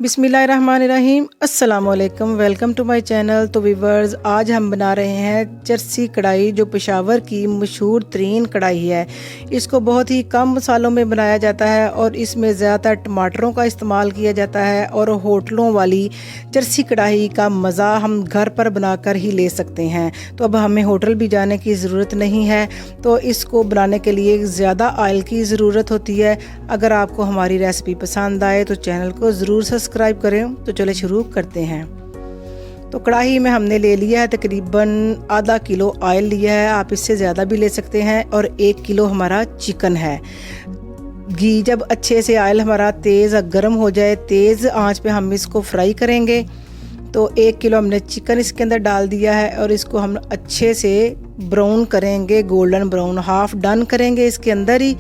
बिस्मिल्लाहिर्रहमानिर्रहीम, अस्सलामुअलैकुम। Welcome to my channel. तो वीवर्स, आज हम बना रहे हैं चरसी कढ़ाई, जो पेशावर की मशहूर तरीन कढ़ाई है। इसको बहुत ही कम मसालों में बनाया जाता है और इसमें ज़्यादातर टमाटरों का इस्तेमाल किया जाता है। और होटलों वाली चरसी कढ़ाई का मज़ा हम घर पर बनाकर ही ले सकते हैं। तो अब हमें होटल भी जाने की ज़रूरत नहीं है। तो इसको बनाने के लिए ज़्यादा ऑयल की ज़रूरत होती है। अगर आपको हमारी रेसिपी पसंद आए तो चैनल को ज़रूर सब्सक्राइब करें। तो चले शुरू करते हैं। तो कढ़ाई में हमने ले लिया है तकरीबन आधा किलो ऑयल लिया है, आप इससे ज़्यादा भी ले सकते हैं। और 1 किलो हमारा चिकन है। घी जब अच्छे से ऑयल हमारा तेज़ गर्म हो जाए, तेज़ आंच पे हम इसको फ्राई करेंगे। तो 1 किलो हमने चिकन इसके अंदर डाल दिया है और इसको हम अच्छे से ब्राउन करेंगे, गोल्डन ब्राउन, हाफ डन करेंगे इसके अंदर ही।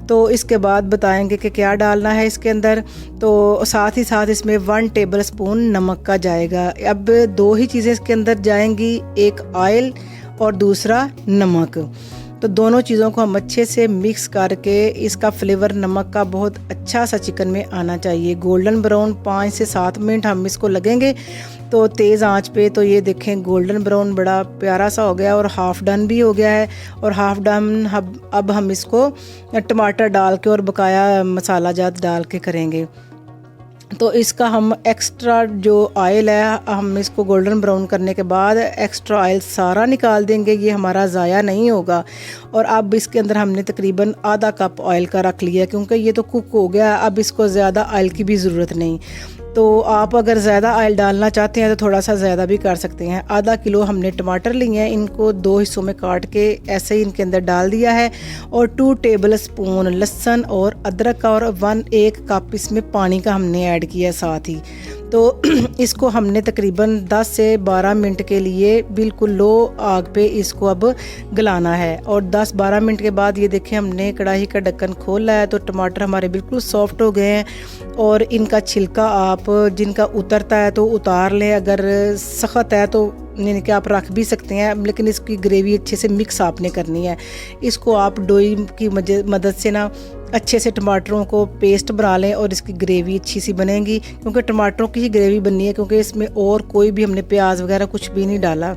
तो इसके बाद बताएंगे कि क्या डालना है इसके अंदर। तो साथ ही साथ इसमें 1 टेबल स्पून नमक का जाएगा। अब 2 ही चीज़ें इसके अंदर जाएंगी, एक ऑयल और दूसरा नमक। तो दोनों चीज़ों को हम अच्छे से मिक्स करके, इसका फ्लेवर नमक का बहुत अच्छा सा चिकन में आना चाहिए। गोल्डन ब्राउन 5 से 7 मिनट हम इसको लगेंगे, तो तेज़ आंच पे। तो ये देखें गोल्डन ब्राउन बड़ा प्यारा सा हो गया और हाफ डन भी हो गया है। और हाफ डन अब हम इसको टमाटर डाल के और बकाया मसाला जात डाल के करेंगे। तो इसका हम एक्स्ट्रा जो ऑयल है, हम इसको गोल्डन ब्राउन करने के बाद एक्स्ट्रा ऑयल सारा निकाल देंगे, ये हमारा ज़ाया नहीं होगा। और अब इसके अंदर हमने तकरीबन आधा कप ऑयल का रख लिया, क्योंकि ये तो कुक हो गया। अब इसको ज़्यादा ऑयल की भी ज़रूरत नहीं। तो आप अगर ज़्यादा ऑयल डालना चाहते हैं तो थोड़ा सा ज़्यादा भी कर सकते हैं। आधा किलो हमने टमाटर लिए हैं, इनको 2 हिस्सों में काट के ऐसे ही इनके अंदर डाल दिया है। और 2 टेबल स्पून लहसुन और अदरक का, और 1 कप इसमें पानी का हमने ऐड किया साथ ही। तो इसको हमने तकरीबन 10 से 12 मिनट के लिए बिल्कुल लो आग पे इसको अब गलाना है। और 10-12 मिनट के बाद ये देखें, हमने कढ़ाई का ढक्कन खोला है तो टमाटर हमारे बिल्कुल सॉफ्ट हो गए हैं। और इनका छिलका आप जिनका उतरता है तो उतार लें, अगर सख्त है तो यानी कि आप रख भी सकते हैं। लेकिन इसकी ग्रेवी अच्छे से मिक्स आपने करनी है। इसको आप डोई की मदद से ना अच्छे से टमाटरों को पेस्ट बना लें और इसकी ग्रेवी अच्छी सी बनेगी, क्योंकि टमाटरों की ही ग्रेवी बननी है, क्योंकि इसमें और कोई भी हमने प्याज वगैरह कुछ भी नहीं डाला।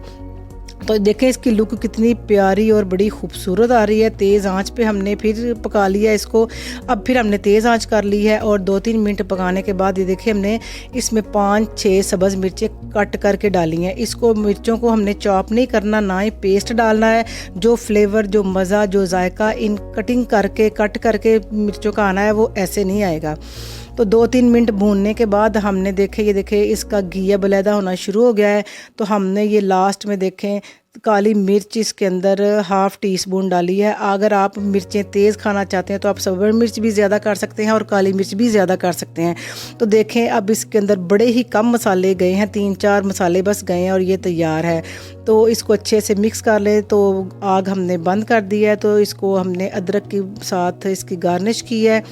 तो देखें इसकी लुक कितनी प्यारी और बड़ी खूबसूरत आ रही है। तेज़ आंच पे हमने फिर पका लिया इसको। अब फिर हमने तेज़ आंच कर ली है और 2-3 मिनट पकाने के बाद ये देखिए, हमने इसमें 5-6 सब्ज़ मिर्चें कट करके डाली हैं। इसको मिर्चों को हमने चॉप नहीं करना, ना ही पेस्ट डालना है। जो फ्लेवर, जो मज़ा, जो जायका इन कट करके मिर्चों का आना है, वो ऐसे नहीं आएगा। तो 2-3 मिनट भूनने के बाद हमने ये देखे इसका घी अलहदा होना शुरू हो गया है। तो हमने ये लास्ट में देखें काली मिर्च इसके अंदर हाफ़ टी स्पून डाली है। अगर आप मिर्चें तेज़ खाना चाहते हैं तो आप सब्ज़ मिर्च भी ज़्यादा कर सकते हैं और काली मिर्च भी ज़्यादा कर सकते हैं। तो देखें अब इसके अंदर बड़े ही कम मसाले गए हैं, 3-4 मसाले बस गए हैं और ये तैयार है। तो इसको अच्छे से मिक्स कर लें। तो आग हमने बंद कर दी है। तो इसको हमने अदरक के साथ इसकी गार्निश की है।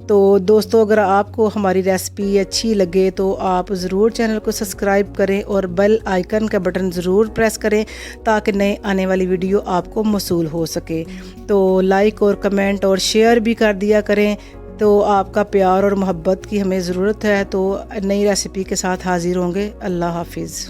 तो दोस्तों, अगर आपको हमारी रेसिपी अच्छी लगे तो आप ज़रूर चैनल को सब्सक्राइब करें और बेल आइकन का बटन ज़रूर प्रेस करें, ताकि नए आने वाली वीडियो आपको मौसूल हो सके। तो लाइक और कमेंट और शेयर भी कर दिया करें। तो आपका प्यार और मोहब्बत की हमें ज़रूरत है। तो नई रेसिपी के साथ हाज़िर होंगे। अल्लाह हाफिज़।